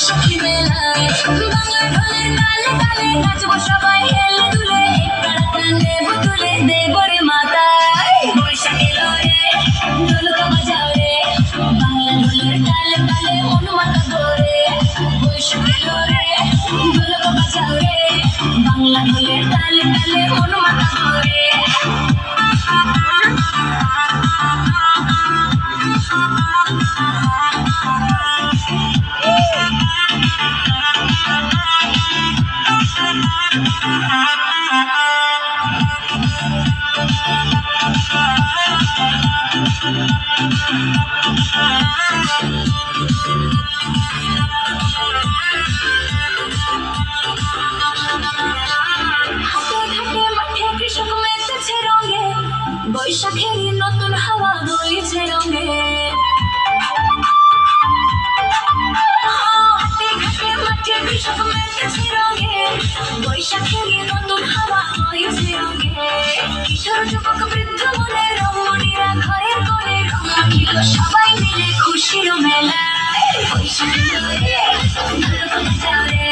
বৈশাখী মেলায় বাংলা ঢোলের তালে তালে নাচবো সবাই হেলে দুলে কাড়া নেব তুলে দেব রে মাথায় বৈশাখী লরে ঢোলকা বাজাও রে বাংলা ঢোলের তালে তালে মন মাতা ধরে বৈশাখী লরে ঢোলকা বাজাও রে বাংলা ঢোলের তালে তালে মন মাতা ধরে বৈশাখের নতুন হাওয়া বইছে রঙে হাতে ঘাটে মাঠে কৃষক মেতেছে রঙে বৈশাখের নতুন হাওয়া বইছে রঙে কিশোর যুবক বৃদ্ধ মনে রমণীরা ঘরে ঘরে রং মাখিল সবাই মিলে খুশির মেলায় বৈশাখী লরে ঢোলক বাজাও রে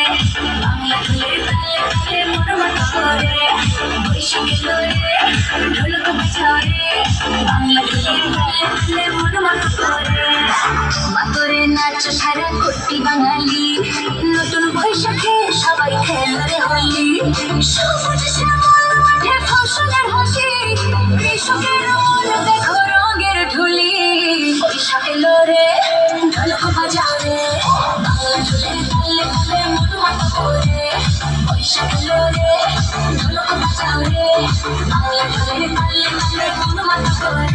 বাংলা ঢোলের তালে তালে মন মাতা করে বৈশাখী লরে ঢোলক বাজাও রে বাংলা ঢোলের তালে তালে মন মাতা করে মাতরে নাচ সারা কোটি বাঙালি নতুন বৈশাখে সবাই খেলে হোলি সবুজ শ্যামল মাঠে ফসলের হাসি কৃষকের মন দেখো রঙের ঢুলি বৈশাখী লরে ঢোলক বাজাও রে বাংলা ঢোলের তালে তালে মন মাতা করে বৈশাখী লরে ঢোলক বাজাও রে বাংলা ঢোলের তালে তালে মন মাতা করে